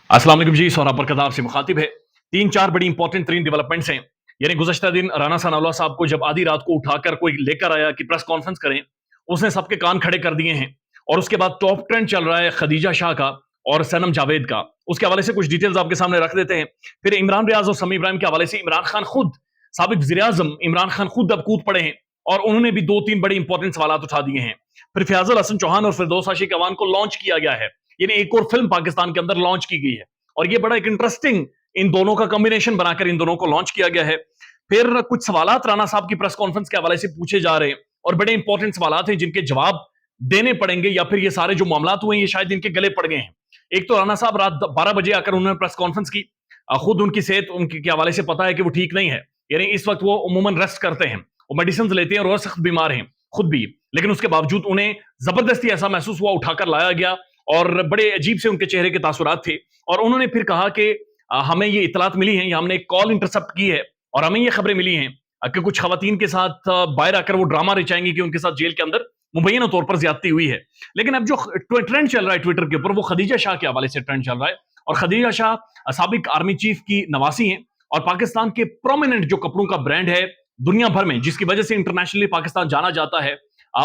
अस्सलाम वालेकुम जी। सौरभ बरकत आपसे मुखातिब है। तीन चार बड़ी इंपॉर्टेंट तरीन डेवलपमेंट्स हैं। यानी गुज़श्ता दिन राना सनाउल्लाह साहब को जब आधी रात को उठाकर कोई लेकर आया कि प्रेस कॉन्फ्रेंस करें, उसने सबके कान खड़े कर दिए हैं। और उसके बाद टॉप ट्रेंड चल रहा है खदीजा शाह का और सनम जावेद का। उसके हवाले से कुछ डिटेल्स आपके सामने रख देते हैं। फिर इमरान रियाज और समी इब्राहिम के हवाले से इमरान खान खुद, साबिक वज़ीर-ए-आज़म इमरान खान खुद अब कूद पड़े हैं और उन्होंने भी 2-3 बड़े इंपॉर्टेंट सवालात उठा दिए हैं। फिर फयाज़ुल हसन चौहान और फिरदौस आशिक अवान को लॉन्च किया गया है। यानी एक और फिल्म पाकिस्तान के अंदर लॉन्च की गई है और ये बड़ा एक इंटरेस्टिंग इन दोनों का कॉम्बिनेशन बनाकर इन दोनों को लॉन्च किया गया है। फिर कुछ सवालात राणा साहब की प्रेस कॉन्फ्रेंस के हवाले से पूछे जा रहे हैं और बड़े इंपॉर्टेंट सवालात हैं जिनके जवाब देने पड़ेंगे या फिर ये सारे जो मामलात हुए हैं ये शायद इनके गले पड़ गए हैं। एक तो राणा साहब रात 12 बजे आकर उन्होंने प्रेस कॉन्फ्रेंस की। खुद उनकी सेहत उनके के हवाले से पता है कि वो ठीक नहीं है। यानी इस वक्त वो उमूमन रेस्ट करते हैं, वो मेडिसिन लेते हैं और सख्त बीमार हैं खुद भी। लेकिन उसके बावजूद उन्हें जबरदस्ती ऐसा महसूस हुआ, उठाकर लाया गया और बड़े अजीब से उनके चेहरे के तासुरात थे। और उन्होंने फिर कहा कि हमें ये इतलात मिली हैं या हमने एक कॉल इंटरसेप्ट की है और हमें ये खबरें मिली हैं कि कुछ खवातीन के साथ बाहर आकर वो ड्रामा रचाएंगी कि उनके साथ जेल के अंदर मुबैना तौर पर ज्यादती हुई है। लेकिन अब जो ट्रेंड चल रहा है ट्विटर के ऊपर वो खदीजा शाह के हवाले से ट्रेंड चल रहा है। और खदीजा शाह साबिक आर्मी चीफ की नवासी हैं और पाकिस्तान के प्रोमिनेंट जो कपड़ों का ब्रांड है दुनिया भर में, जिसकी वजह से इंटरनेशनली पाकिस्तान जाना जाता है,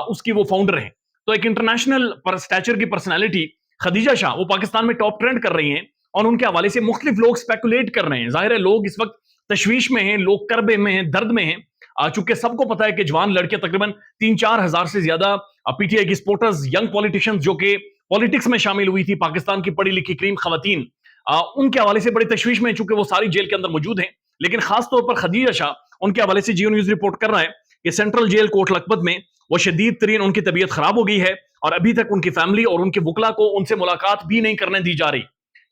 उसकी वो फाउंडर है। तो एक इंटरनेशनल स्टैचर की पर्सनैलिटी खदीजा शाह वो पाकिस्तान में टॉप ट्रेंड कर रही हैं और उनके हवाले से मुख्तलिफ लोग स्पेकुलेट कर रहे हैं। जाहिर है लोग इस वक्त तशवीश में हैं, लोग करबे में हैं, दर्द में हैं। चूंकि सबको पता है कि जवान लड़के तकरीबन 3-4 हजार से ज्यादा पीटीआई की सपोर्टर्स, यंग पॉलिटिशियंस जो कि पॉलिटिक्स में शामिल हुई थी, पाकिस्तान की पढ़ी लिखी क्रीम खवातीन, उनके हवाले से बड़ी तशवीश में, चूंकि वो सारी जेल के अंदर मौजूद हैं। लेकिन खासतौर पर खदीजा शाह उनके हवाले से जियो न्यूज रिपोर्ट कर रहा है कि सेंट्रल जेल कोट लखपत में वो शदीद तरीन उनकी तबीयत खराब हो गई है और अभी तक उनकी फैमिली और उनके वकला को उनसे मुलाकात भी नहीं करने दी जा रही।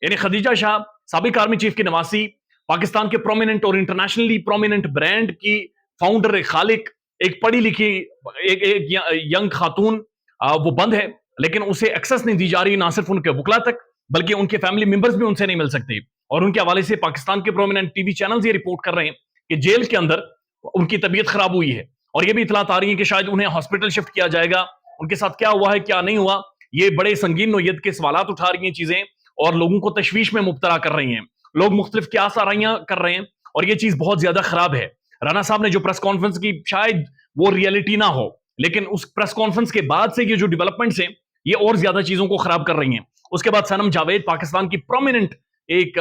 यानी खदीजा शाह साबिक आर्मी चीफ की नवासी, पाकिस्तान के प्रोमिनेंट और इंटरनेशनली प्रोमिनेंट ब्रांड की फाउंडर, एक खालिक, एक पढ़ी लिखी एक यंग खातून, वो बंद है लेकिन उसे एक्सेस नहीं दी जा रही, ना सिर्फ उनके वकला तक बल्कि उनके फैमिली मेंबर्स भी उनसे नहीं मिल सकते। और उनके हवाले से पाकिस्तान के प्रोमिनेंट टीवी चैनल्स ये रिपोर्ट कर रहे हैं कि जेल के अंदर उनकी तबीयत खराब हुई है और ये भी इतलात आ रही है कि शायद उन्हें हॉस्पिटल शिफ्ट किया जाएगा। उनके साथ क्या हुआ है क्या नहीं हुआ, ये बड़े संगीन नोयत के सवालात उठा रही हैं चीजें और लोगों को तशवीश में मुब्तला कर रही हैं। लोग मुख्तलिफ क्यास आराइयां कर रहे हैं और ये चीज बहुत ज्यादा खराब है। राणा साहब ने जो प्रेस कॉन्फ्रेंस की, शायद वो रियलिटी ना हो, लेकिन उस प्रेस कॉन्फ्रेंस के बाद से ये जो डेवलपमेंट्स हैं ये और ज्यादा चीजों को खराब कर रही हैं। उसके बाद सनम जावेद पाकिस्तान की प्रोमिनेंट एक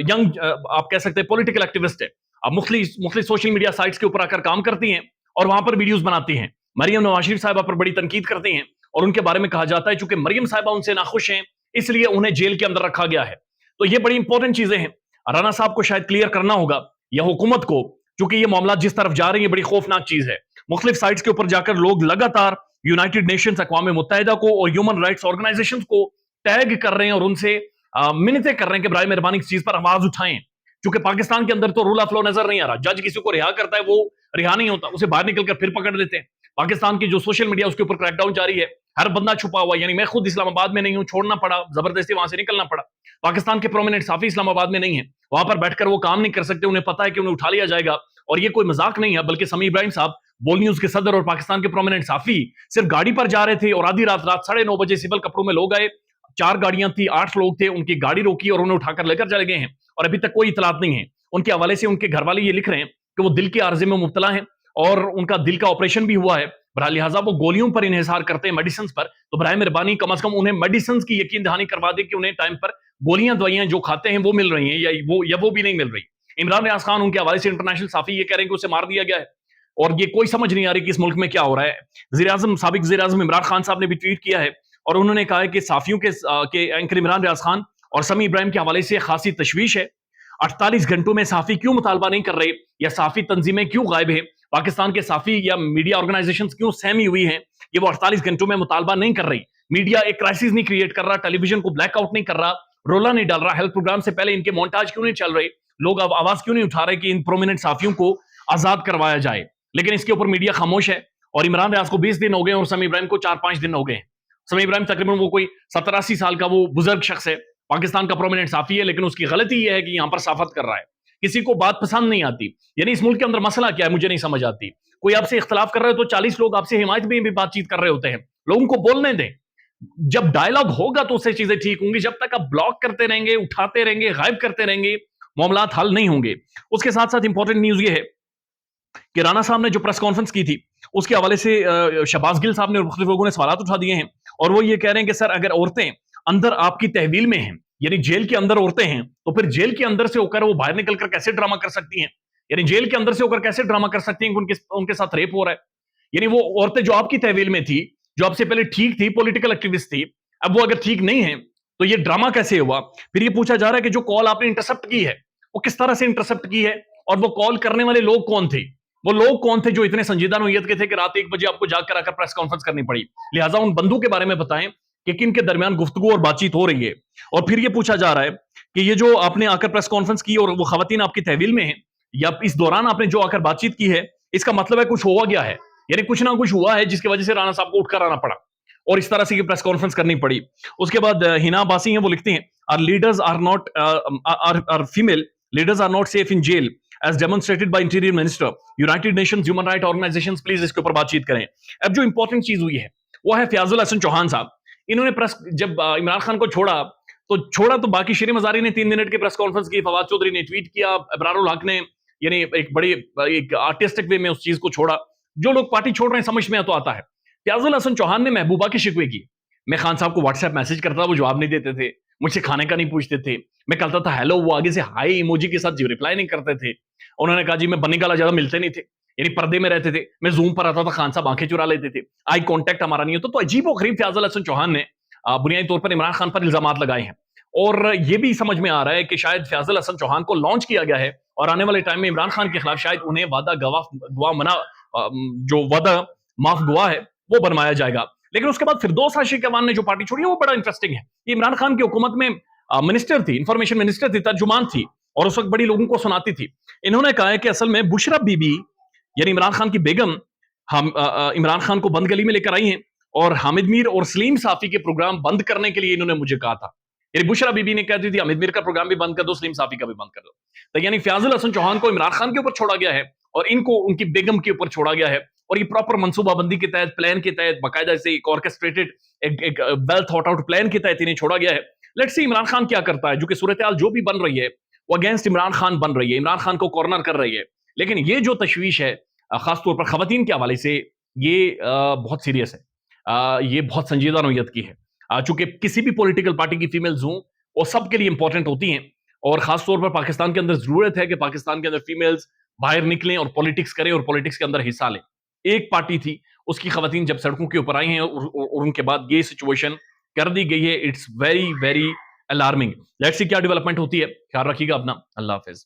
यंग, आप कह सकते हैं पॉलिटिकल एक्टिविस्ट है। अब मुख्तलिफ सोशल मीडिया साइट्स के ऊपर आकर काम करती हैं और वहां पर वीडियोस बनाती हैं। मरियम नवाज शरीफ साहिबा पर बड़ी तनकीद करती हैं और उनके बारे में कहा जाता है चूंकि मरियम साहिबा उनसे नाखुश हैं इसलिए उन्हें जेल के अंदर रखा गया है। तो ये बड़ी इंपॉर्टेंट चीजें हैं। राणा साहब को शायद क्लियर करना होगा या हुकूमत को, क्योंकि ये मामला जिस तरफ जा रही है बड़ी खौफनाक चीज है। मुख्तलिफ साइट्स के ऊपर जाकर लोग लगातार यूनाइटेड नेशंस, अक़वाम मुत्तहिदा को और ह्यूमन राइट्स ऑर्गेनाइजेशंस को टैग कर रहे हैं और उनसे मिन्नतें कर रहे हैं कि बराए मेहरबानी इस चीज पर आवाज उठाएं। क्योंकि पाकिस्तान के अंदर तो रूल ऑफ लॉ नजर नहीं आ रहा। जज किसी को रिहा करता है वो रिहा नहीं होता, उसे बाहर निकलकर फिर पकड़ लेते हैं। पाकिस्तान की जो सोशल मीडिया उसके ऊपर क्रैकडाउन जारी है, हर बंदा छुपा हुआ। यानी मैं खुद इस्लामाबाद में नहीं हूं, छोड़ना पड़ा, जबरदस्ती वहां से निकलना पड़ा। पाकिस्तान के प्रोमिनेंट साफी इस्लामाबाद में नहीं है, वहां पर बैठकर वो काम नहीं कर सकते, उन्हें पता है कि उन्हें उठा लिया जाएगा। और ये कोई मजाक नहीं है, बल्कि समी इब्राहिम साहब, बोल न्यूज के सदर और पाकिस्तान के प्रोमिनेंट साफी, सिर्फ गाड़ी पर जा रहे थे और आधी रात 9:30 बजे सिविल कपड़ों में लोग आए। 4 गाड़ियां थी, 8 लोग थे, उनकी गाड़ी रोकी और उन्हें उठाकर लेकर चले गए हैं और अभी तक कोई इतलात नहीं है। उनके हवाले से उनके घर वाले ये लिख रहे हैं कि वो दिल के आर्जे में मुब्तला हैं और उनका दिल का ऑपरेशन भी हुआ है। बहरहाल लिहाजा वो गोलियों पर इन्हिसार करते हैं, मेडिसिन पर। तो बराए मेहरबानी कम से कम उन्हें मेडिसिन की यकीन दहानी करवा दे कि उन्हें टाइम पर गोलियां दवाइयां जो खाते हैं वो मिल रही हैं या वो भी नहीं मिल रही। इमरान रियाज खान उनके हवाले से इंटरनेशनल साफी ये कह रहे हैं कि उसे मार दिया गया है और ये कोई समझ नहीं आ रही कि इस मुल्क में क्या हो रहा है। वज़ीर-ए-आज़म, साबिक वज़ीर-ए-आज़म इमरान खान साहब ने भी ट्वीट किया है और उन्होंने कहा है कि साफियों के एंकर इमरान रियाज खान और समी इब्राहिम के हवाले से खासी तशवीश है। 48 घंटों में साफी क्यों मुतालबा नहीं कर रहे या साफी तंजीमें क्यों गायब है, पाकिस्तान के साफी या मीडिया ऑर्गेनाइजेशन क्यों सहमी हुई हैं, ये वो 48 घंटों में मुतालबा नहीं कर रही। मीडिया एक क्राइसिस नहीं क्रिएट कर रहा, टेलीविजन को ब्लैकआउट नहीं कर रहा, रोला नहीं डाल रहा, हेल्थ प्रोग्राम से पहले इनके मोन्टाज क्यों नहीं चल रहे, लोग अब आवाज क्यों नहीं उठा रहे कि इन प्रोमिनेंट साफियों को आजाद करवाया जाए। लेकिन इसके ऊपर मीडिया खामोश है और इमरान रियाज को 20 दिन हो गए और समी इब्राहिम को 4-5 दिन हो गए। समी इब्राहिम तकरीबन वो कोई 70-80 साल का वो बुजुर्ग शख्स है, पाकिस्तान का प्रोमिनेंट साफी है, लेकिन उसकी गलती यह है कि यहां पर साफत कर रहा है। किसी को बात पसंद नहीं आती। यानी इस मुल्क के अंदर मसला क्या है मुझे नहीं समझ आती। कोई आपसे इख्तलाफ कर रहे हो तो 40 लोग आपसे हिमायत में भी बातचीत कर रहे होते हैं। लोगों को बोलने दें। जब डायलॉग होगा तो उससे चीजें ठीक होंगी, जब तक आप ब्लॉक करते रहेंगे, उठाते रहेंगे, गायब करते रहेंगे, मामलात हल नहीं होंगे। उसके साथ साथ इंपॉर्टेंट न्यूज ये है कि राणा साहब ने जो प्रेस कॉन्फ्रेंस की थी, उसके हवाले से शहबाज गिल साहब ने और मुख्तलिफ लोगों ने सवाल उठा दिए हैं, और वो ये कह रहे हैं कि सर अगर औरतें अंदर आपकी तहवील में हैं, यानी जेल के अंदर औरतें हैं, तो फिर जेल के अंदर से होकर वो बाहर निकलकर कैसे ड्रामा कर सकती हैं? यानी जेल के अंदर से होकर कैसे ड्रामा कर सकती हैं कि उनके उनके साथ रेप हो रहा है? यानी वो औरतें जो आपकी तहवील में थी, जो आपसे पहले ठीक थी, पॉलिटिकल एक्टिविस्ट थी, अब वो अगर ठीक नहीं है, तो ये ड्रामा कैसे हुआ? फिर ये पूछा जा रहा है कि जो कॉल आपने इंटरसेप्ट की है, वो किस तरह से इंटरसेप्ट की है, और वो कॉल करने वाले लोग कौन थे? वो लोग कौन थे जो इतने संजीदा नोयत के थे कि रात 1 बजे आपको जाग कर आकर प्रेस कॉन्फ्रेंस करनी पड़ी? लिहाजा उन बंदों के बारे में बताएं कि किन के दरमियान गुफ्तगू और बातचीत हो रही है। और फिर ये पूछा जा रहा है कि ये जो आपने आकर प्रेस कॉन्फ्रेंस की और वो खवातीन आपकी तहवील में है, या इस दौरान आपने जो आकर बातचीत की है, इसका मतलब है कुछ हुआ गया है, यानी कुछ ना कुछ हुआ है जिसकी वजह से राणा साहब को उठकर आना पड़ा और इस तरह से प्रेस कॉन्फ्रेंस करनी पड़ी। उसके बाद हिना बासी हैं, वो लिखती हैं, are leaders are not are female leaders are not safe in jail as demonstrated by interior minister, United Nations human right organizations, please इसके ऊपर बातचीत करें। अब जो इंपॉर्टेंट चीज हुई है वो है फयाजुल हसन चौहान साहब। इन्होंने प्रेस जब इमरान खान को छोड़ा तो बाकी शरीम अजारी ने 3 मिनट की प्रेस कॉन्फ्रेंस की, फवाद चौधरी ने ट्वीट किया, अबरारुल हक ने यानी एक बड़ी एक आर्टिस्टिक वे में उस चीज को छोड़ा। जो लोग पार्टी छोड़ रहे हैं समझ में तो आता है। फयाजुल हसन चौहान ने महबूबा की शिकवे की, मैं खान साहब को व्हाट्सएप मैसेज करता, वो जवाब नहीं देते थे, मुझसे खाने का नहीं पूछते थे, मैं कहता था हेलो, वो आगे से हाई इमोजी के साथ रिप्लाई नहीं करते थे। उन्होंने कहा जी मैं बनी गाला ज्यादा मिलते नहीं थे, यानी पर्दे में रहते थे, मैं जूम पर आता था, खान साहब आंखें चुरा लेते थे, आई कांटेक्ट हमारा नहीं होता। तो अजीब व गरीब फयाजुल हसन चौहान ने बुनियादी तौर पर इमरान खान पर इल्जाम लगाए हैं, और ये भी समझ में आ रहा है कि शायद फयाजुल हसन चौहान को लॉन्च किया गया है और आने वाले टाइम में इमरान खान के खिलाफ शायद उन्हें वादा गवाह मना जो वादा माफ गवाह है वो बनवाया जाएगा। लेकिन उसके बाद फिरदौस आशिक अवान ने जो पार्टी छोड़ी है वो बड़ा इंटरेस्टिंग है। ये इमरान खान की हुकूमत में मिनिस्टर थी, इंफॉर्मेशन मिनिस्टर थी, तर्जुमान थी, और उस वक्त बड़ी लोगों को सुनाती थी। इन्होंने कहा है कि असल में बुशरा बीबी यानी इमरान खान की बेगम हम इमरान खान को बंद गली में लेकर आई हैं, और हामिद मीर और सलीम साफी के प्रोग्राम बंद करने के लिए इन्होंने मुझे कहा था। यानी बुशरा बीबी ने कहती थी हामिद मीर का प्रोग्राम भी बंद कर दो, सलीम साफी का भी बंद कर दो। तो यानी फयाजुल हसन चौहान को इमरान खान के ऊपर छोड़ा गया है और इनको उनकी बेगम के ऊपर छोड़ा गया है, और ये प्रॉपर मनसूबाबंदी के तहत, प्लान के तहत, बाकायदा से एक ऑर्केस्ट्रेटेड एक वेल थॉट आउट प्लान के तहत इन्हें छोड़ा गया है। लेट्स सी इमरान खान क्या करता है, जो कि सूरत हाल जो भी बन रही है वो अगेंस्ट इमरान खान बन रही है, इमरान खान को कॉर्नर कर रही है। लेकिन ये जो तशवीश है खासतौर पर खवातीन के हवाले से, ये बहुत सीरियस है, ये बहुत संजीदा नोयत की है। चूंकि किसी भी पॉलिटिकल पार्टी की फीमेल्स हों वो सबके लिए इंपॉर्टेंट होती हैं, और खासतौर पर पाकिस्तान के अंदर जरूरत है कि पाकिस्तान के अंदर फीमेल्स बाहर निकलें और पॉलिटिक्स करें और पॉलिटिक्स के अंदर हिस्सा लें। एक पार्टी थी, उसकी खवातीन जब सड़कों के ऊपर आई हैं और उनके बाद ये सिचुएशन कर दी गई है, it's very very alarming. Let's see क्या डेवलपमेंट होती है। ख्याल रखिएगा अपना, अल्लाह हाफिज।